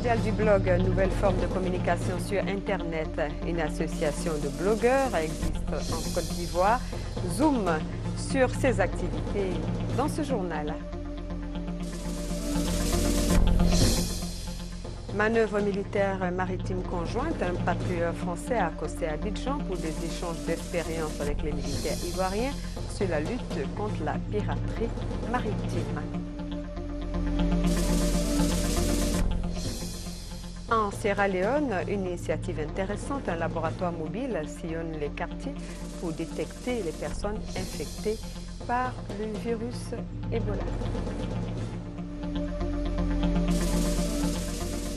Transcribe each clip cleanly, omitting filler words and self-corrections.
mondial du blog, nouvelle forme de communication sur Internet. Une association de blogueurs existe en Côte d'Ivoire. Zoom sur ses activités dans ce journal. Manœuvre militaire maritime conjointe, un patrouilleur français a accosté à Abidjan pour des échanges d'expériences avec les militaires ivoiriens sur la lutte contre la piraterie maritime. En Sierra Leone, une initiative intéressante, un laboratoire mobile sillonne les quartiers pour détecter les personnes infectées par le virus Ebola.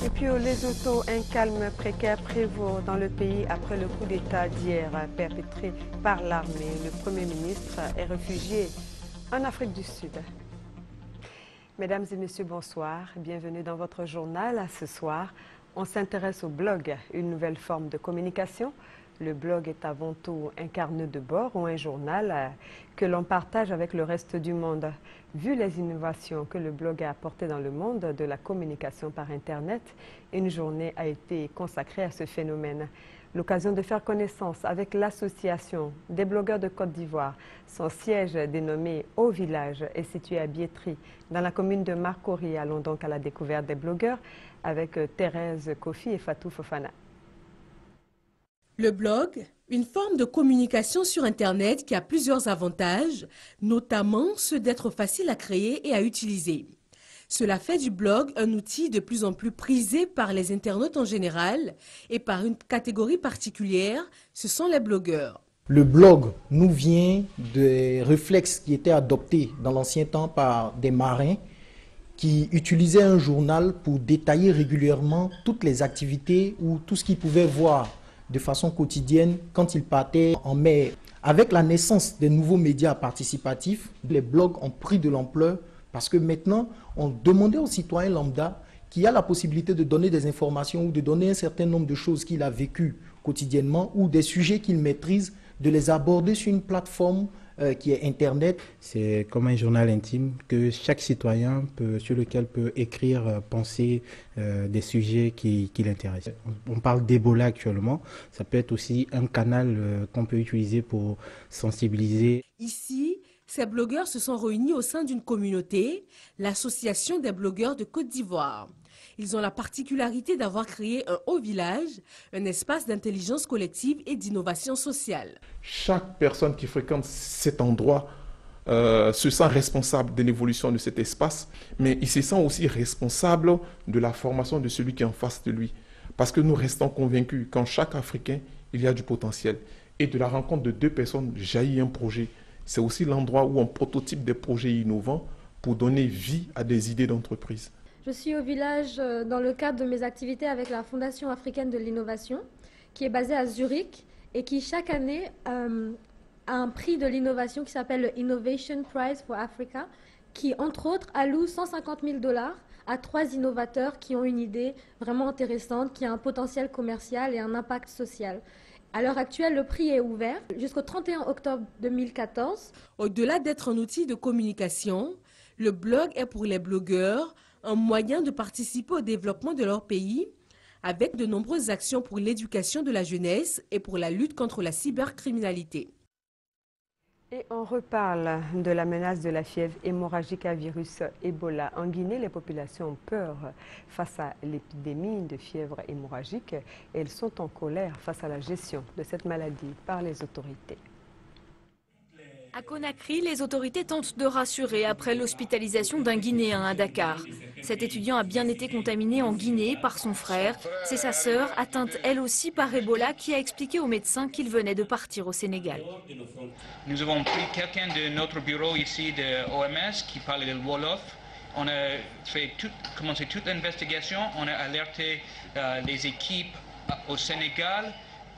Et puis au Lesotho, un calme précaire prévaut dans le pays après le coup d'État d'hier perpétré par l'armée. Le Premier ministre est réfugié en Afrique du Sud. Mesdames et messieurs, bonsoir. Bienvenue dans votre journal. Ce soir, on s'intéresse au blog, une nouvelle forme de communication. Le blog est avant tout un carnet de bord ou un journal que l'on partage avec le reste du monde. Vu les innovations que le blog a apportées dans le monde de la communication par Internet, une journée a été consacrée à ce phénomène. L'occasion de faire connaissance avec l'association des blogueurs de Côte d'Ivoire. Son siège dénommé Au Village est situé à Biétry, dans la commune de Marcory. Allons donc à la découverte des blogueurs avec Thérèse Kofi et Fatou Fofana. Le blog, une forme de communication sur Internet qui a plusieurs avantages, notamment ceux d'être facile à créer et à utiliser. Cela fait du blog un outil de plus en plus prisé par les internautes en général et par une catégorie particulière, ce sont les blogueurs. Le blog nous vient des réflexes qui étaient adoptés dans l'ancien temps par des marins qui utilisaient un journal pour détailler régulièrement toutes les activités ou tout ce qu'ils pouvaient voir de façon quotidienne quand ils partaient en mer. Avec la naissance des nouveaux médias participatifs, les blogs ont pris de l'ampleur parce que maintenant, on demandait aux citoyens lambda qui a la possibilité de donner des informations ou de donner un certain nombre de choses qu'il a vécues quotidiennement ou des sujets qu'il maîtrise, de les aborder sur une plateforme qui est Internet. C'est comme un journal intime que chaque citoyen sur lequel peut écrire, penser des sujets qui l'intéressent. On parle d'Ebola actuellement, ça peut être aussi un canal qu'on peut utiliser pour sensibiliser. Ici, ces blogueurs se sont réunis au sein d'une communauté, l'Association des blogueurs de Côte d'Ivoire. Ils ont la particularité d'avoir créé un Haut Village, un espace d'intelligence collective et d'innovation sociale. Chaque personne qui fréquente cet endroit se sent responsable de l'évolution de cet espace, mais il se sent aussi responsable de la formation de celui qui est en face de lui. Parce que nous restons convaincus qu'en chaque Africain, il y a du potentiel. Et de la rencontre de deux personnes jaillit un projet. C'est aussi l'endroit où on prototype des projets innovants pour donner vie à des idées d'entreprise. Je suis au village dans le cadre de mes activités avec la Fondation africaine de l'innovation, qui est basée à Zurich et qui chaque année a un prix de l'innovation qui s'appelle le Innovation Prize for Africa, qui entre autres alloue 150 000 $ à 3 innovateurs qui ont une idée vraiment intéressante, qui a un potentiel commercial et un impact social. À l'heure actuelle, le prix est ouvert jusqu'au 31 octobre 2014. Au-delà d'être un outil de communication, le blog est pour les blogueurs un moyen de participer au développement de leur pays avec de nombreuses actions pour l'éducation de la jeunesse et pour la lutte contre la cybercriminalité. Et on reparle de la menace de la fièvre hémorragique à virus Ebola. En Guinée, les populations ont peur face à l'épidémie de fièvre hémorragique et elles sont en colère face à la gestion de cette maladie par les autorités. À Conakry, les autorités tentent de rassurer après l'hospitalisation d'un Guinéen à Dakar. Cet étudiant a bien été contaminé en Guinée par son frère. C'est sa sœur, atteinte elle aussi par Ebola, qui a expliqué aux médecins qu'il venait de partir au Sénégal. Nous avons pris quelqu'un de notre bureau ici de OMS qui parle le Wolof. On a commencé toute l'investigation, on a alerté les équipes au Sénégal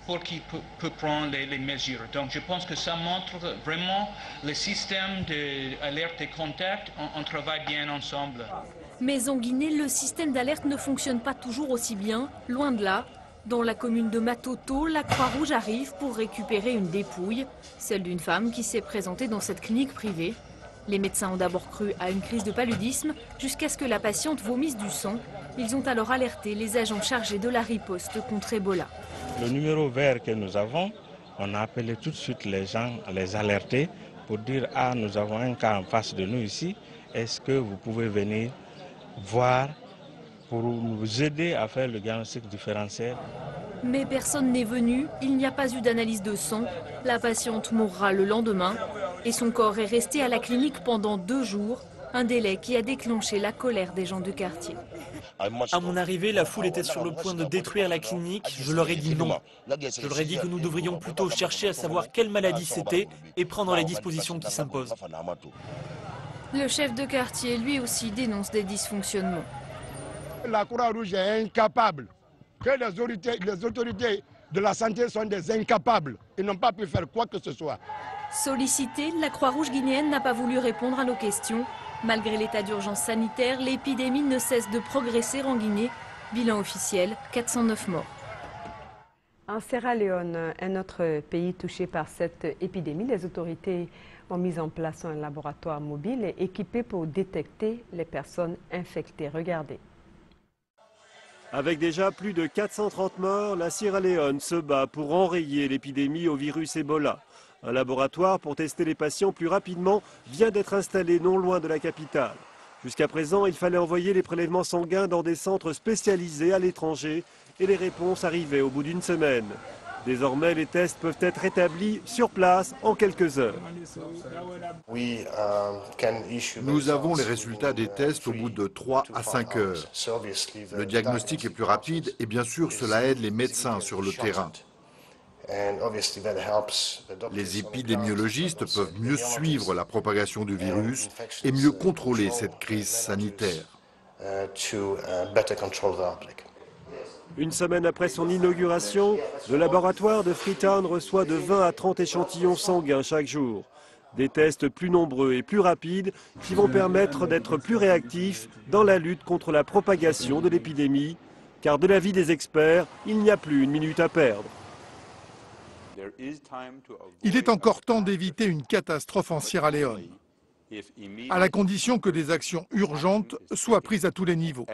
pour qu'ils puissent prendre les mesures. Donc je pense que ça montre vraiment le système d'alerte et contact, on travaille bien ensemble. Mais en Guinée, le système d'alerte ne fonctionne pas toujours aussi bien, loin de là. Dans la commune de Matoto, la Croix-Rouge arrive pour récupérer une dépouille, celle d'une femme qui s'est présentée dans cette clinique privée. Les médecins ont d'abord cru à une crise de paludisme jusqu'à ce que la patiente vomisse du sang. Ils ont alors alerté les agents chargés de la riposte contre Ebola. Le numéro vert que nous avons, on a appelé tout de suite les gens, les alerter pour dire « Ah, nous avons un cas en face de nous ici, est-ce que vous pouvez venir voir pour nous aider à faire le diagnostic différentiel ?» Mais personne n'est venu, il n'y a pas eu d'analyse de sang. La patiente mourra le lendemain et son corps est resté à la clinique pendant 2 jours, un délai qui a déclenché la colère des gens du quartier. À mon arrivée, la foule était sur le point de détruire la clinique. Je leur ai dit non. Je leur ai dit que nous devrions plutôt chercher à savoir quelle maladie c'était et prendre les dispositions qui s'imposent. Le chef de quartier, lui aussi, dénonce des dysfonctionnements. La Croix-Rouge est incapable. Que les autorités de la santé sont des incapables. Ils n'ont pas pu faire quoi que ce soit. Sollicitée, la Croix-Rouge guinéenne n'a pas voulu répondre à nos questions. Malgré l'état d'urgence sanitaire, l'épidémie ne cesse de progresser en Guinée. Bilan officiel, 409 morts. En Sierra Leone, un autre pays touché par cette épidémie, les autorités ont mis en place un laboratoire mobile équipé pour détecter les personnes infectées. Regardez. Avec déjà plus de 430 morts, la Sierra Leone se bat pour enrayer l'épidémie au virus Ebola. Un laboratoire pour tester les patients plus rapidement vient d'être installé non loin de la capitale. Jusqu'à présent, il fallait envoyer les prélèvements sanguins dans des centres spécialisés à l'étranger et les réponses arrivaient au bout d'une semaine. Désormais, les tests peuvent être établis sur place en quelques heures. Nous avons les résultats des tests au bout de 3 à 5 heures. Le diagnostic est plus rapide et bien sûr, cela aide les médecins sur le terrain. Les épidémiologistes peuvent mieux suivre la propagation du virus et mieux contrôler cette crise sanitaire. Une semaine après son inauguration, le laboratoire de Freetown reçoit de 20 à 30 échantillons sanguins chaque jour. Des tests plus nombreux et plus rapides qui vont permettre d'être plus réactifs dans la lutte contre la propagation de l'épidémie, car de l'avis des experts, il n'y a plus une minute à perdre. Il est encore temps d'éviter une catastrophe en Sierra Leone, à la condition que des actions urgentes soient prises à tous les niveaux.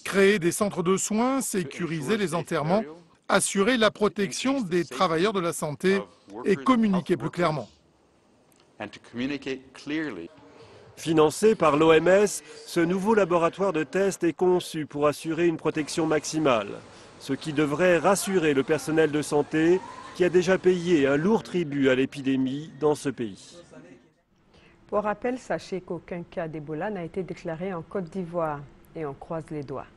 Créer des centres de soins, sécuriser les enterrements, assurer la protection des travailleurs de la santé et communiquer plus clairement. Financé par l'OMS, ce nouveau laboratoire de test est conçu pour assurer une protection maximale, ce qui devrait rassurer le personnel de santé qui a déjà payé un lourd tribut à l'épidémie dans ce pays. Pour rappel, sachez qu'aucun cas d'Ebola n'a été déclaré en Côte d'Ivoire et on croise les doigts.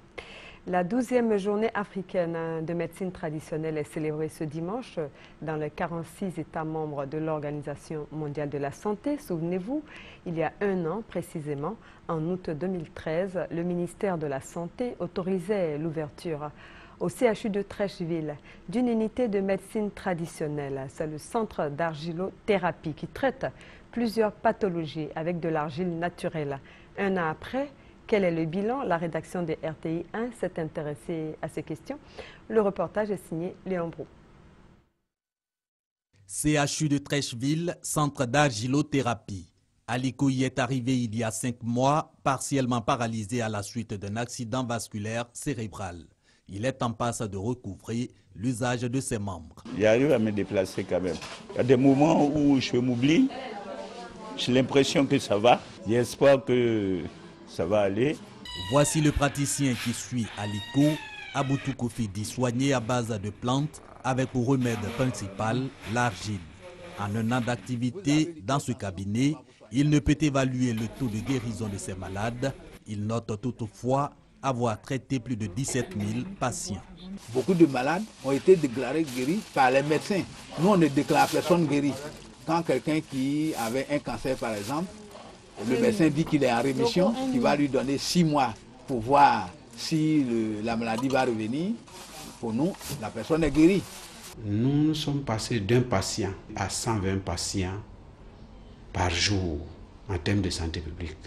La 12e journée africaine de médecine traditionnelle est célébrée ce dimanche dans les 46 États membres de l'Organisation mondiale de la santé. Souvenez-vous, il y a 1 an précisément, en août 2013, le ministère de la Santé autorisait l'ouverture au CHU de Trècheville d'une unité de médecine traditionnelle. C'est le centre d'argilothérapie qui traite plusieurs pathologies avec de l'argile naturelle. 1 an après, quel est le bilan? La rédaction des RTI 1 s'est intéressée à ces questions. Le reportage est signé Léon Brou. CHU de Trècheville, centre d'argilothérapie. Aliko y est arrivé il y a 5 mois, partiellement paralysé à la suite d'un accident vasculaire cérébral. Il est en passe de recouvrer l'usage de ses membres. J'arrive à me déplacer quand même. Il y a des moments où je m'oublie. J'ai l'impression que ça va. J'espère que ça va aller. Voici le praticien qui suit Aliko, Aboutou Kofidi, soigné à base de plantes avec pour remède principal l'argile. En 1 an d'activité dans ce cabinet, il ne peut évaluer le taux de guérison de ses malades. Il note toutefois avoir traité plus de 17 000 patients. Beaucoup de malades ont été déclarés guéris par les médecins. Nous, on ne déclare personne guéri. Quand quelqu'un qui avait un cancer, par exemple, le médecin dit qu'il est en rémission, qu'il va lui donner 6 mois pour voir si la maladie va revenir. Pour nous, la personne est guérie. Nous sommes passés d'un patient à 120 patients par jour en termes de santé publique.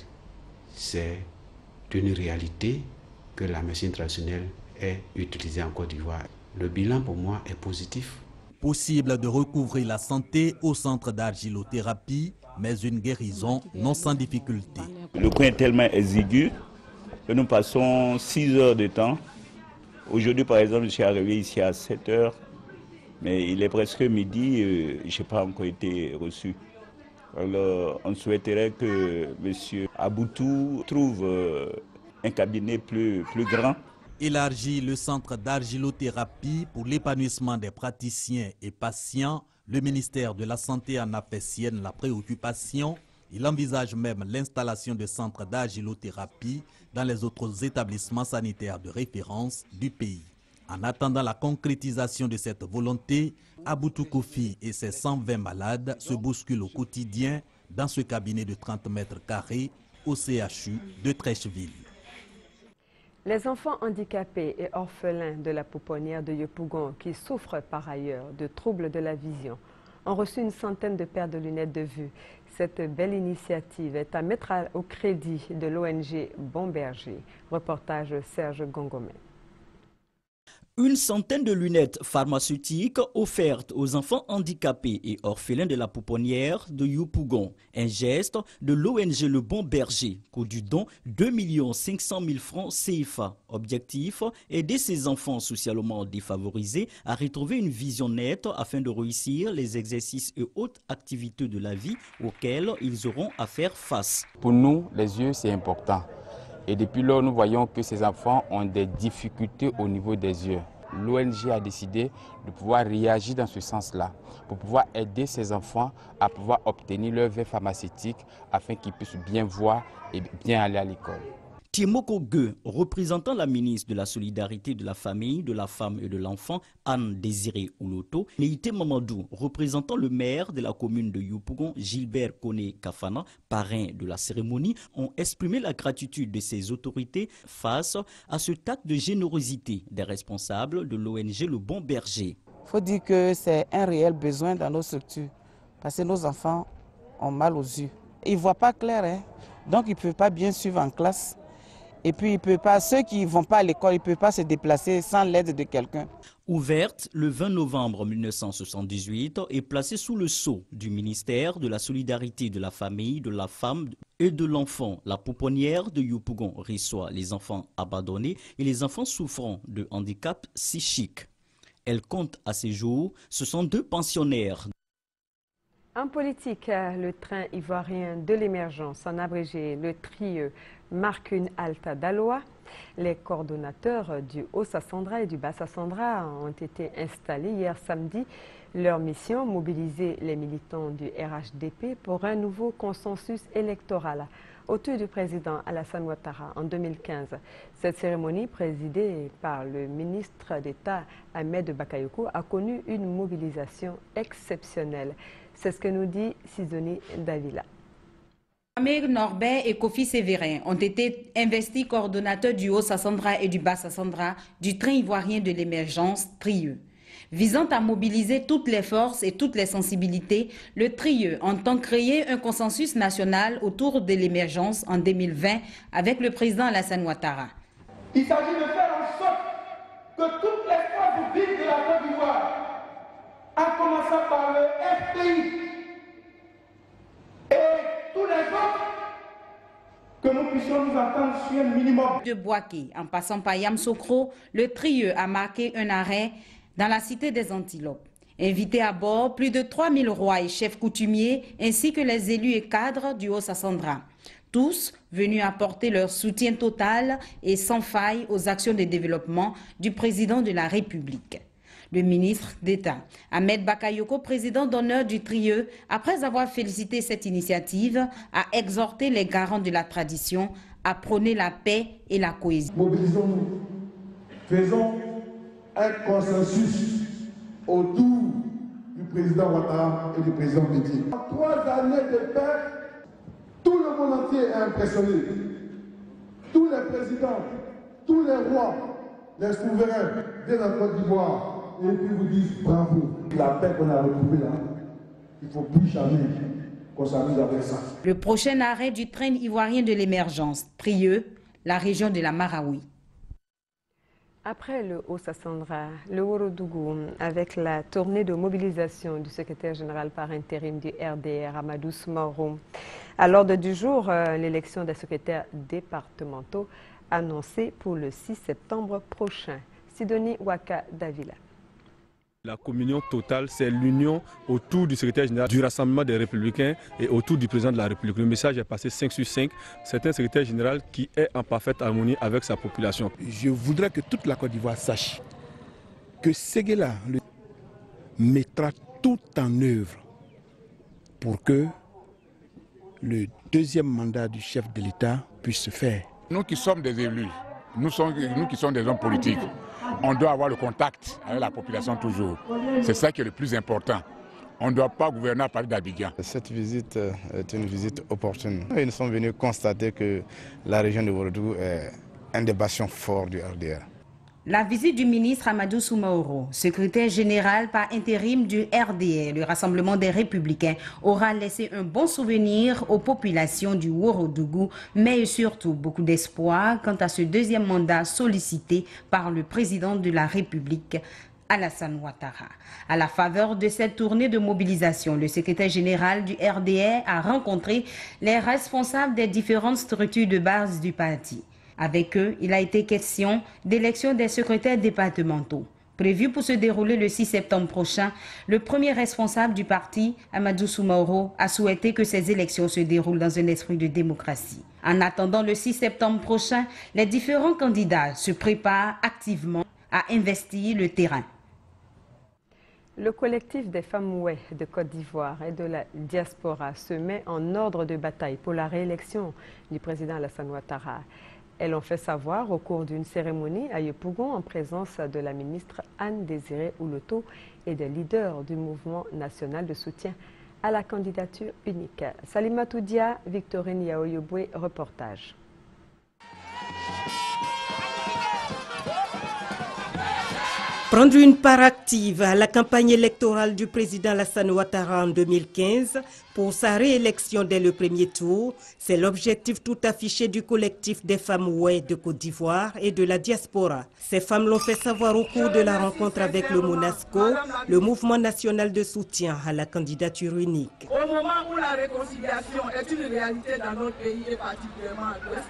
C'est une réalité que la médecine traditionnelle est utilisée en Côte d'Ivoire. Le bilan pour moi est positif. Possible de recouvrer la santé au centre d'argilothérapie, mais une guérison non sans difficulté. Le coin est tellement exigu que nous passons 6 heures de temps. Aujourd'hui, par exemple, je suis arrivé ici à 7 heures, mais il est presque midi, je n'ai pas encore été reçu. Alors, on souhaiterait que M. Aboutou trouve un cabinet plus grand. Élargir le centre d'argilothérapie pour l'épanouissement des praticiens et patients, le ministère de la Santé en a fait sienne la préoccupation. Il envisage même l'installation de centres d'argilothérapie dans les autres établissements sanitaires de référence du pays. En attendant la concrétisation de cette volonté, Aboutou Kofi et ses 120 malades se bousculent au quotidien dans ce cabinet de 30 mètres carrés au CHU de Trècheville. Les enfants handicapés et orphelins de la pouponnière de Yopougon, qui souffrent par ailleurs de troubles de la vision, ont reçu une centaine de paires de lunettes de vue. Cette belle initiative est à mettre au crédit de l'ONG Bon Berger. Reportage Serge Gongomé. Une centaine de lunettes pharmaceutiques offertes aux enfants handicapés et orphelins de la pouponnière de Yopougon. Un geste de l'ONG Le Bon Berger, coût du don 2 500 000 francs CFA. Objectif, aider ces enfants socialement défavorisés à retrouver une vision nette afin de réussir les exercices et autres activités de la vie auxquelles ils auront à faire face. Pour nous, les yeux, c'est important. Et depuis lors, nous voyons que ces enfants ont des difficultés au niveau des yeux. L'ONG a décidé de pouvoir réagir dans ce sens-là, pour pouvoir aider ces enfants à pouvoir obtenir leur verre pharmaceutique afin qu'ils puissent bien voir et bien aller à l'école. Timoko Gueux, représentant la ministre de la Solidarité de la Famille, de la Femme et de l'Enfant, Anne Désiré Ouloto, Neïté Mamadou, représentant le maire de la commune de Yopougon, Gilbert Koné Kafana, parrain de la cérémonie, ont exprimé la gratitude de ces autorités face à ce acte de générosité des responsables de l'ONG Le Bon Berger. Il faut dire que c'est un réel besoin dans nos structures, parce que nos enfants ont mal aux yeux. Ils ne voient pas clair, hein? Donc ils ne peuvent pas bien suivre en classe. Et puis, ceux qui ne vont pas à l'école, ils ne peuvent pas se déplacer sans l'aide de quelqu'un. Ouverte le 20 novembre 1978 et placée sous le sceau du ministère de la Solidarité de la Famille, de la Femme et de l'Enfant, la pouponnière de Yopougon reçoit les enfants abandonnés et les enfants souffrant de handicap psychique. Elle compte à ces jours 62 pensionnaires. En politique, le train ivoirien de l'émergence, en abrégé le TRIE, marque une halte à Daloa. Les coordonnateurs du Haut-Sassandra et du Bas-Sassandra ont été installés hier samedi. Leur mission, mobiliser les militants du RHDP pour un nouveau consensus électoral autour du président Alassane Ouattara en 2015. Cette cérémonie, présidée par le ministre d'État Ahmed Bakayoko, a connu une mobilisation exceptionnelle. C'est ce que nous dit Sidonie Davila. Amir Norbert et Kofi Sévérin ont été investis coordonnateurs du Haut-Sassandra et du Bas-Sassandra du train ivoirien de l'émergence TRIE. Visant à mobiliser toutes les forces et toutes les sensibilités, le TRIE entend créer un consensus national autour de l'émergence en 2020 avec le président Alassane Ouattara. Il s'agit de faire en sorte que toutes les forces vives de la Côte d'Ivoire, en commençant par le FPI et tous les autres, que nous puissions nous entendre sur un minimum. De Boaké, en passant par Yamsokro, le TRIE a marqué un arrêt dans la cité des Antilopes. Invités à bord, plus de 3000 rois et chefs coutumiers, ainsi que les élus et cadres du Haut-Sassandra. Tous venus apporter leur soutien total et sans faille aux actions de développement du président de la République. Le ministre d'État, Ahmed Bakayoko, président d'honneur du TRIE, après avoir félicité cette initiative, a exhorté les garants de la tradition à prôner la paix et la cohésion. Mobilisons-nous, faisons un consensus autour du président Ouattara et du président Bédié. En 3 années de paix, tout le monde entier est impressionné. Tous les présidents, tous les rois, les souverains de la Côte d'Ivoire, et puis vous disent bravo. La paix qu'on a retrouvée là, il ne faut plus jamais qu'on s'amuse avec ça. Le prochain arrêt du train ivoirien de l'émergence, TRIE, la région de la Marawi. Après le Haut-Sassandra, le Ourodougou, avec la tournée de mobilisation du secrétaire général par intérim du RDR, Amadou Soumaoro. À l'ordre du jour, l'élection des secrétaires départementaux annoncée pour le 6 septembre prochain. Sidonie Waka Davila. La communion totale, c'est l'union autour du secrétaire général du Rassemblement des Républicains et autour du président de la République. Le message est passé 5 sur 5. C'est un secrétaire général qui est en parfaite harmonie avec sa population. Je voudrais que toute la Côte d'Ivoire sache que Séguéla mettra tout en œuvre pour que le deuxième mandat du chef de l'État puisse se faire. Nous qui sommes des élus, nous qui sommes des hommes politiques, on doit avoir le contact avec la population toujours. C'est ça qui est le plus important. On ne doit pas gouverner à partir d'Abidjan. Cette visite est une visite opportune. Ils sont venus constater que la région de Ourodougou est un des bastions forts du RDR. La visite du ministre Amadou Soumaoro, secrétaire général par intérim du RDR, le Rassemblement des Républicains, aura laissé un bon souvenir aux populations du Ourodougou, mais surtout beaucoup d'espoir quant à ce deuxième mandat sollicité par le président de la République, Alassane Ouattara. À la faveur de cette tournée de mobilisation, le secrétaire général du RDR a rencontré les responsables des différentes structures de base du parti. Avec eux, il a été question d'élection des secrétaires départementaux. Prévu pour se dérouler le 6 septembre prochain, le premier responsable du parti, Amadou Soumaoro, a souhaité que ces élections se déroulent dans un esprit de démocratie. En attendant le 6 septembre prochain, les différents candidats se préparent activement à investir le terrain. Le collectif des femmes Oué de Côte d'Ivoire et de la diaspora se met en ordre de bataille pour la réélection du président Alassane Ouattara. Elles l'ont fait savoir au cours d'une cérémonie à Yopougon en présence de la ministre Anne-Désirée Ouloto et des leaders du mouvement national de soutien à la candidature unique. Salimatou Dia, Victorine Yaoyoboué, reportage. Prendre une part active à la campagne électorale du président Alassane Ouattara en 2015 pour sa réélection dès le premier tour, c'est l'objectif tout affiché du collectif des femmes Oué de Côte d'Ivoire et de la diaspora. Ces femmes l'ont fait savoir au cours de la rencontre avec le MONASCO, le mouvement national de soutien à la candidature unique. Au moment où la réconciliation est une réalité dans notre pays et particulièrement à l'Ouest,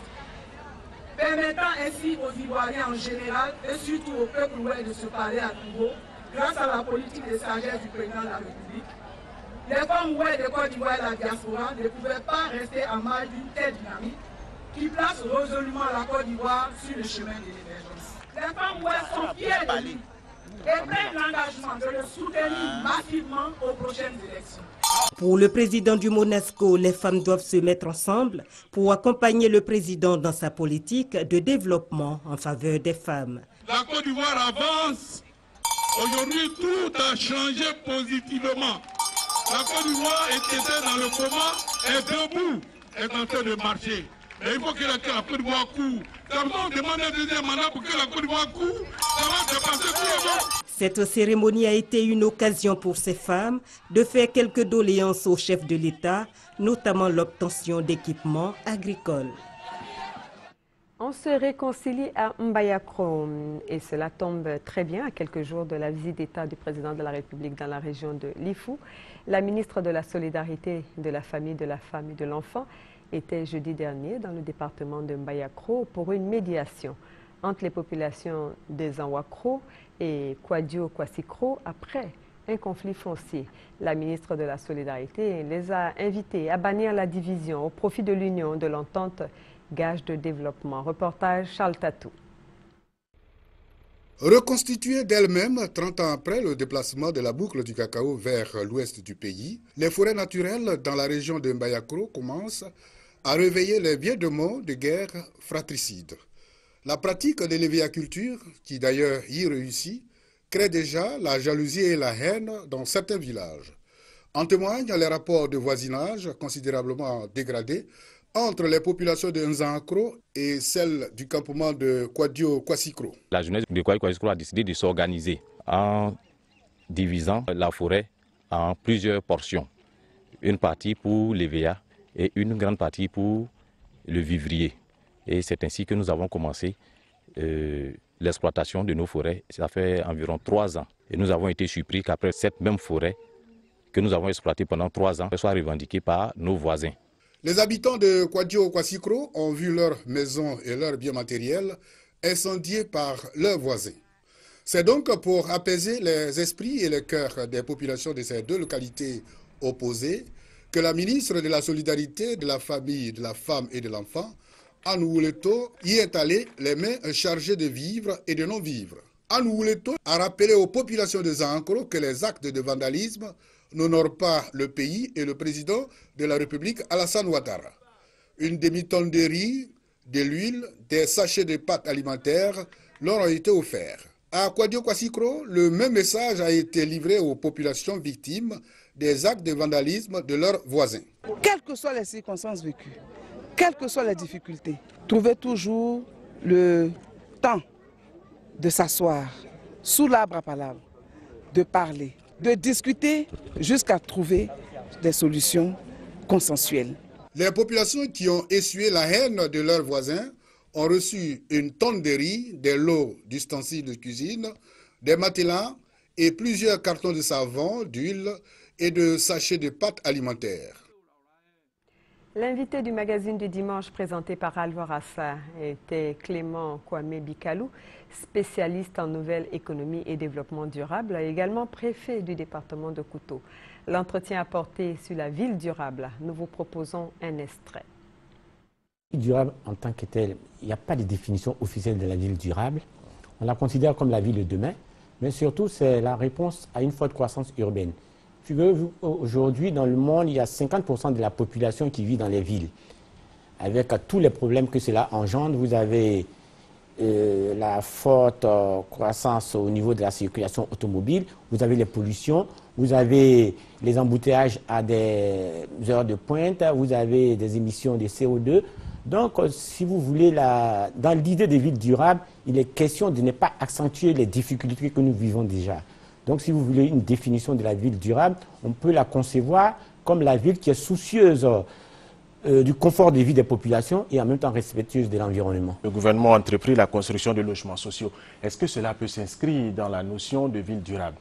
permettant ainsi aux Ivoiriens en général et surtout au peuple ouest de se parler à nouveau grâce à la politique de sagesse du président de la République. Les femmes ouest de Côte d'Ivoire et la diaspora ne pouvaient pas rester en marge d'une telle dynamique qui place résolument la Côte d'Ivoire sur le chemin de l'émergence. Les femmes ouest sont fières de lui et prennent l'engagement de le soutenir massivement aux prochaines élections. Pour le président du MONASCO, les femmes doivent se mettre ensemble pour accompagner le président dans sa politique de développement en faveur des femmes. La Côte d'Ivoire avance. Aujourd'hui, tout a changé positivement. La Côte d'Ivoire était dans le coma, est debout, est en train de marcher. Mais il faut que la Côte d'Ivoire court. Quand on demande un deuxième mandat pour que la Côte d'Ivoire court, ça va dépasser tout le monde. Cette cérémonie a été une occasion pour ces femmes de faire quelques doléances au chef de l'État, notamment l'obtention d'équipements agricoles. On se réconcilie à Mbayakro et cela tombe très bien à quelques jours de la visite d'État du président de la République dans la région de Lifou. La ministre de la Solidarité, de la Famille, de la Femme et de l'Enfant était jeudi dernier dans le département de Mbayakro pour une médiation entre les populations des Anwakro et Kwadio-Kwasikro après un conflit foncier. La ministre de la Solidarité les a invités à bannir la division au profit de l'union de l'entente gage de développement. Reportage Charles Tatou. Reconstituée d'elle-même 30 ans après le déplacement de la boucle du cacao vers l'ouest du pays, les forêts naturelles dans la région de Mbayakro commencent à réveiller les vieux démons de guerre fratricide. La pratique de l'éviaculture, qui d'ailleurs y réussit, crée déjà la jalousie et la haine dans certains villages. En témoignent les rapports de voisinage considérablement dégradés entre les populations de Nzankro et celles du campement de Kwadio-Kwasikro. La jeunesse de Kwadio-Kwasikro a décidé de s'organiser en divisant la forêt en plusieurs portions. Une partie pour l'EVA et une grande partie pour le vivrier. Et c'est ainsi que nous avons commencé l'exploitation de nos forêts. Ça fait environ 3 ans. Et nous avons été surpris qu'après cette même forêt que nous avons exploitée pendant 3 ans, soit revendiquée par nos voisins. Les habitants de Kwadjo Kwasikro ont vu leurs maisons et leurs biens matériels incendiés par leurs voisins. C'est donc pour apaiser les esprits et les cœurs des populations de ces deux localités opposées que la ministre de la Solidarité, de la Famille, de la Femme et de l'Enfant, Anne Wouleto, y est allée les mains chargées de vivres et de non-vivres. Anne Wouleto a rappelé aux populations de Zankro que les actes de vandalisme n'honorent pas le pays et le président de la République, Alassane Ouattara. Une demi-tonne de riz, de l'huile, des sachets de pâtes alimentaires leur ont été offerts. À Kwadjo Kwasikro, le même message a été livré aux populations victimes des actes de vandalisme de leurs voisins. Quelles que soient les circonstances vécues, quelles que soient les difficultés, trouvez toujours le temps de s'asseoir sous l'arbre à palabre, de parler, de discuter jusqu'à trouver des solutions consensuelles. Les populations qui ont essuyé la haine de leurs voisins ont reçu une tonne de riz, des lots d'ustensiles de cuisine, des matelas et plusieurs cartons de savon, d'huile et de sachets de pâtes alimentaires. L'invité du magazine du dimanche présenté par Alvorassa était Clément Kwame Bikalou, spécialiste en nouvelle économie et développement durable, également préfet du département de Kouto. L'entretien a porté sur la ville durable. Nous vous proposons un extrait. Durable en tant que telle, il n'y a pas de définition officielle de la ville durable. On la considère comme la ville de demain, mais surtout c'est la réponse à une forte croissance urbaine. Figurez-vous, aujourd'hui dans le monde, il y a 50% de la population qui vit dans les villes. Avec tous les problèmes que cela engendre, vous avez la forte croissance au niveau de la circulation automobile, vous avez les pollutions, vous avez les embouteillages à des heures de pointe, vous avez des émissions de CO2. Donc, si vous voulez, dans l'idée des villes durables, il est question de ne pas accentuer les difficultés que nous vivons déjà. Donc, si vous voulez une définition de la ville durable, on peut la concevoir comme la ville qui est soucieuse du confort de vie des populations et en même temps respectueuse de l'environnement. Le gouvernement a entrepris la construction de logements sociaux. Est-ce que cela peut s'inscrire dans la notion de ville durable?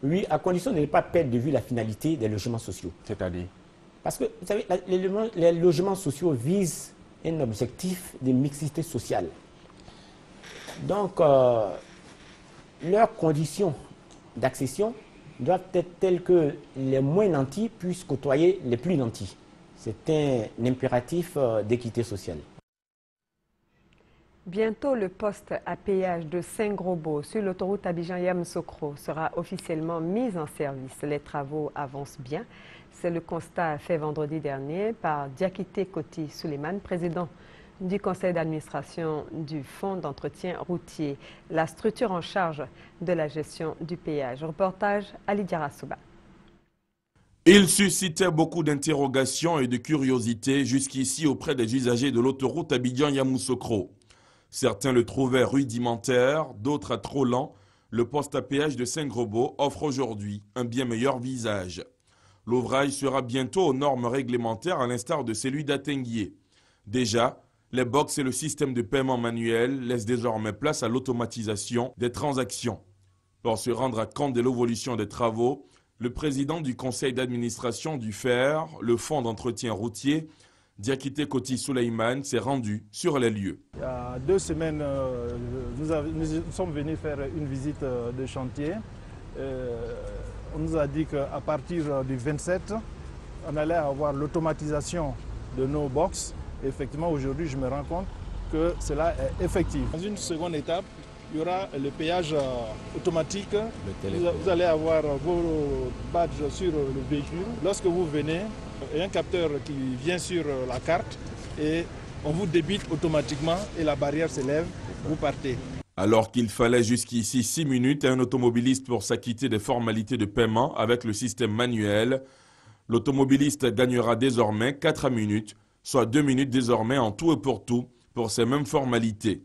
Oui, à condition de ne pas perdre de vue la finalité des logements sociaux. C'est-à-dire? Parce que, vous savez, les logements sociaux visent un objectif de mixité sociale. Donc, leurs conditions d'accession doivent être telles que les moins nantis puissent côtoyer les plus nantis. C'est un impératif d'équité sociale. Bientôt, le poste à péage de Saint-Grobo sur l'autoroute Abidjan-Yamoussoukro sera officiellement mis en service. Les travaux avancent bien. C'est le constat fait vendredi dernier par Diakité Koti Souleymane, président du conseil d'administration du Fonds d'entretien routier, la structure en charge de la gestion du péage. Reportage Ali Diarasouba. Il suscitait beaucoup d'interrogations et de curiosité jusqu'ici auprès des usagers de l'autoroute Abidjan-Yamoussoukro. Certains le trouvaient rudimentaire, d'autres trop lent. Le poste à péage de Saint-Grobo offre aujourd'hui un bien meilleur visage. L'ouvrage sera bientôt aux normes réglementaires à l'instar de celui d'Atenguier. Déjà, les box et le système de paiement manuel laissent désormais place à l'automatisation des transactions. Pour se rendre compte de l'évolution des travaux, le président du conseil d'administration du FER, le fonds d'entretien routier, Diakité Koti Souleymane, s'est rendu sur les lieux. Il y a 2 semaines, nous sommes venus faire une visite de chantier. On nous a dit qu'à partir du 27, on allait avoir l'automatisation de nos box. Effectivement, aujourd'hui, je me rends compte que cela est effectif. Dans une seconde étape, il y aura le péage automatique. Vous allez avoir vos badges sur le véhicule. Lorsque vous venez, il y a un capteur qui vient sur la carte et on vous débite automatiquement et la barrière s'élève, vous partez. Alors qu'il fallait jusqu'ici 6 minutes à un automobiliste pour s'acquitter des formalités de paiement avec le système manuel, l'automobiliste gagnera désormais 4 minutes, soit 2 minutes désormais en tout et pour ces mêmes formalités.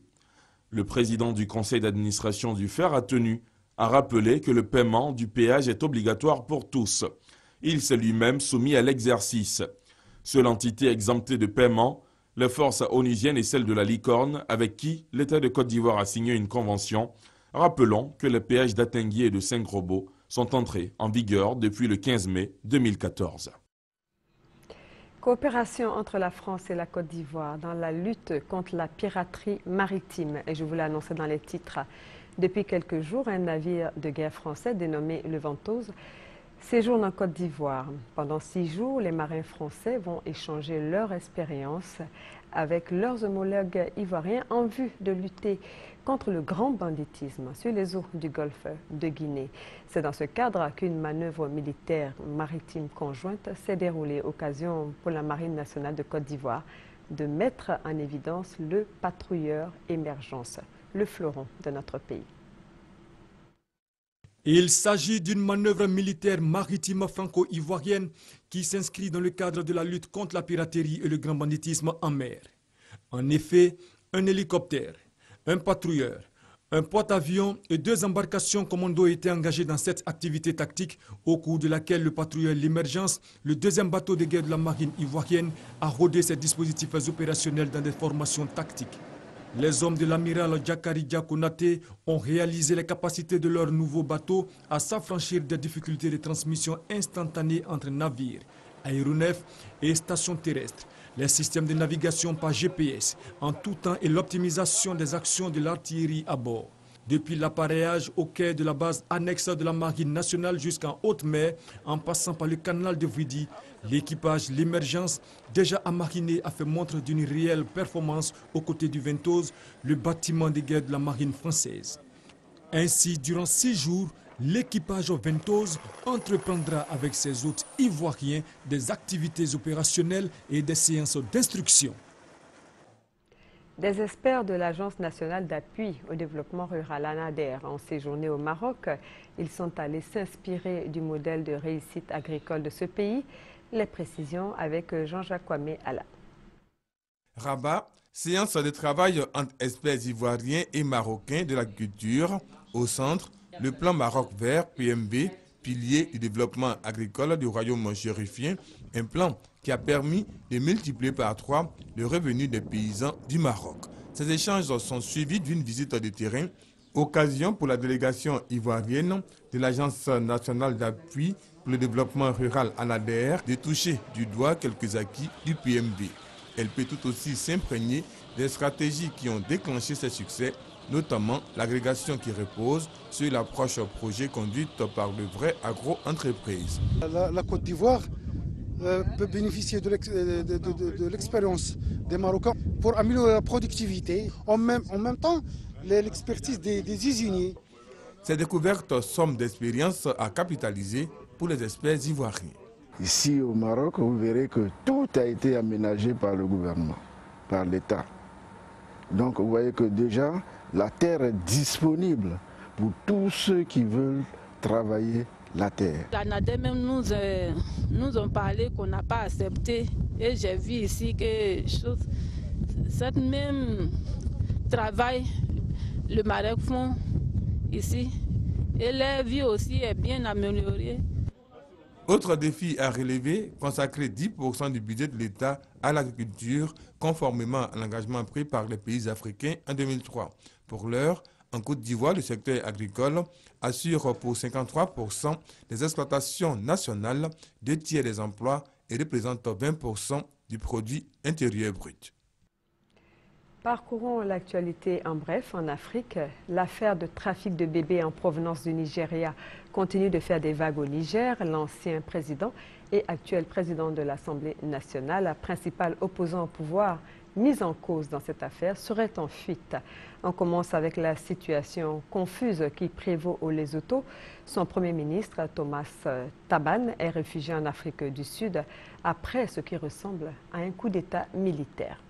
Le président du conseil d'administration du FER a tenu à rappeler que le paiement du péage est obligatoire pour tous. Il s'est lui-même soumis à l'exercice. Seule entité exemptée de paiement, les forces onusiennes et celles de la Licorne, avec qui l'État de Côte d'Ivoire a signé une convention. Rappelons que les péages d'Atenguier et de Saint-Grobo sont entrés en vigueur depuis le 15 mai 2014. Coopération entre la France et la Côte d'Ivoire dans la lutte contre la piraterie maritime. Et je vous l'ai annoncé dans les titres. Depuis quelques jours, un navire de guerre français dénommé le Ventose séjourne en Côte d'Ivoire. Pendant 6 jours, les marins français vont échanger leur expérience avec leurs homologues ivoiriens en vue de lutter contre le grand banditisme sur les eaux du golfe de Guinée. C'est dans ce cadre qu'une manœuvre militaire maritime conjointe s'est déroulée, occasion pour la Marine nationale de Côte d'Ivoire de mettre en évidence le patrouilleur émergence, le fleuron de notre pays. Il s'agit d'une manœuvre militaire maritime franco-ivoirienne qui s'inscrit dans le cadre de la lutte contre la piraterie et le grand banditisme en mer. En effet, un hélicoptère, un patrouilleur, un porte-avions et 2 embarcations commando étaient engagés dans cette activité tactique au cours de laquelle le patrouilleur L'Émergence, le 2e bateau de guerre de la marine ivoirienne, a rodé ses dispositifs opérationnels dans des formations tactiques. Les hommes de l'amiral Djakari Diakonaté ont réalisé les capacités de leur nouveau bateau à s'affranchir des difficultés de transmission instantanée entre navires, aéronefs et stations terrestres, les systèmes de navigation par GPS en tout temps et l'optimisation des actions de l'artillerie à bord. Depuis l'appareillage au quai de la base annexe de la Marine nationale jusqu'en haute mer, en passant par le canal de Vridi, l'équipage L'Émergence, déjà amariné, a fait montre d'une réelle performance aux côtés du Ventose, le bâtiment de guerre de la Marine française. Ainsi, durant 6 jours, l'équipage Ventose entreprendra avec ses hôtes ivoiriens des activités opérationnelles et des séances d'instruction. Des experts de l'Agence nationale d'appui au développement rural ANADER ont séjourné au Maroc. Ils sont allés s'inspirer du modèle de réussite agricole de ce pays. Les précisions avec Jean-Jacques Kwame Alla. Rabat, séance de travail entre experts ivoiriens et marocains de l'agriculture. Au centre, le plan Maroc vert, PMV, pilier du développement agricole du royaume chérifien, un plan qui a permis de multiplier par 3 le revenu des paysans du Maroc. Ces échanges sont suivis d'une visite de terrain, occasion pour la délégation ivoirienne de l'Agence nationale d'appui pour le développement rural ANADER de toucher du doigt quelques acquis du PMV. Elle peut tout aussi s'imprégner des stratégies qui ont déclenché ces succès, notamment l'agrégation qui repose sur l'approche projet conduite par de vraies agro-entreprises. La Côte d'Ivoire peut bénéficier de l'expérience des Marocains pour améliorer la productivité, en même temps l'expertise des usiniers. Ces découvertes sont d'expériences à capitaliser pour les experts ivoiriens. Ici au Maroc, vous verrez que tout a été aménagé par le gouvernement, par l'État. Donc vous voyez que déjà la terre est disponible pour tous ceux qui veulent travailler la terre. L'ANADER même nous ont parlé qu'on n'a pas accepté. Et j'ai vu ici que cette même travail, le Maroc font ici. Et leur vie aussi est bien améliorée. Autre défi à relever, consacrer 10% du budget de l'État à l'agriculture, conformément à l'engagement pris par les pays africains en 2003. Pour l'heure, en Côte d'Ivoire, le secteur agricole assure pour 53% des exploitations nationales, 2 tiers des emplois et représente 20% du produit intérieur brut. Parcourons l'actualité en bref. En Afrique, l'affaire de trafic de bébés en provenance du Nigeria continue de faire des vagues au Niger. L'ancien président et actuel président de l'Assemblée nationale, principal opposant au pouvoir, mis en cause dans cette affaire, serait en fuite. On commence avec la situation confuse qui prévaut au Lesotho. Son premier ministre, Thomas Taban, est réfugié en Afrique du Sud après ce qui ressemble à un coup d'État militaire.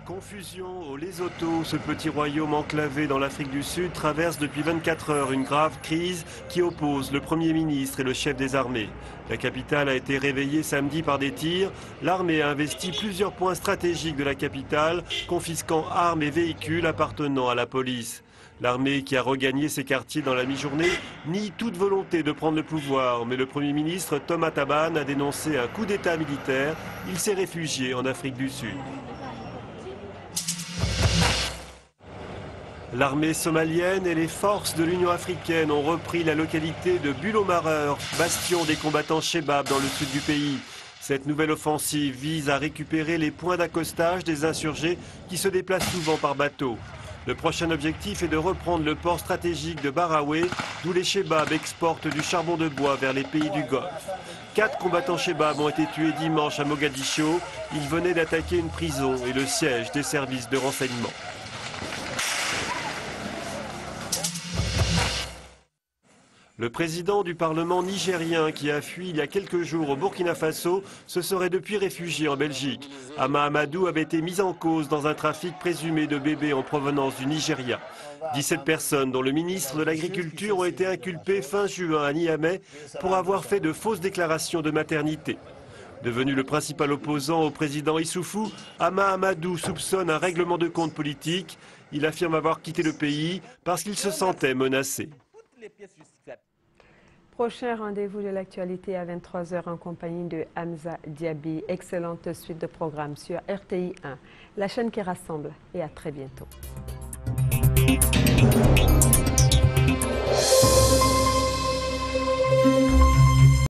Confusion au Lesotho, ce petit royaume enclavé dans l'Afrique du Sud traverse depuis 24 heures une grave crise qui oppose le Premier ministre et le chef des armées. La capitale a été réveillée samedi par des tirs. L'armée a investi plusieurs points stratégiques de la capitale, confisquant armes et véhicules appartenant à la police. L'armée, qui a regagné ses quartiers dans la mi-journée, nie toute volonté de prendre le pouvoir. Mais le Premier ministre Thomas Taban a dénoncé un coup d'État militaire. Il s'est réfugié en Afrique du Sud. L'armée somalienne et les forces de l'Union africaine ont repris la localité de Bulomareur, bastion des combattants Chebab dans le sud du pays. Cette nouvelle offensive vise à récupérer les points d'accostage des insurgés qui se déplacent souvent par bateau. Le prochain objectif est de reprendre le port stratégique de Baraoué, d'où les Chebab exportent du charbon de bois vers les pays du Golfe. 4 combattants Chebab ont été tués dimanche à Mogadiscio. Ils venaient d'attaquer une prison et le siège des services de renseignement. Le président du Parlement nigérien qui a fui il y a quelques jours au Burkina Faso se serait depuis réfugié en Belgique. Hama Amadou avait été mis en cause dans un trafic présumé de bébés en provenance du Nigeria. 17 personnes, dont le ministre de l'Agriculture, ont été inculpées fin juin à Niamey pour avoir fait de fausses déclarations de maternité. Devenu le principal opposant au président Issoufou, Hama Amadou soupçonne un règlement de compte politique. Il affirme avoir quitté le pays parce qu'il se sentait menacé. Prochain rendez-vous de l'actualité à 23 h en compagnie de Hamza Diaby. Excellente suite de programmes sur RTI 1, la chaîne qui rassemble, et à très bientôt.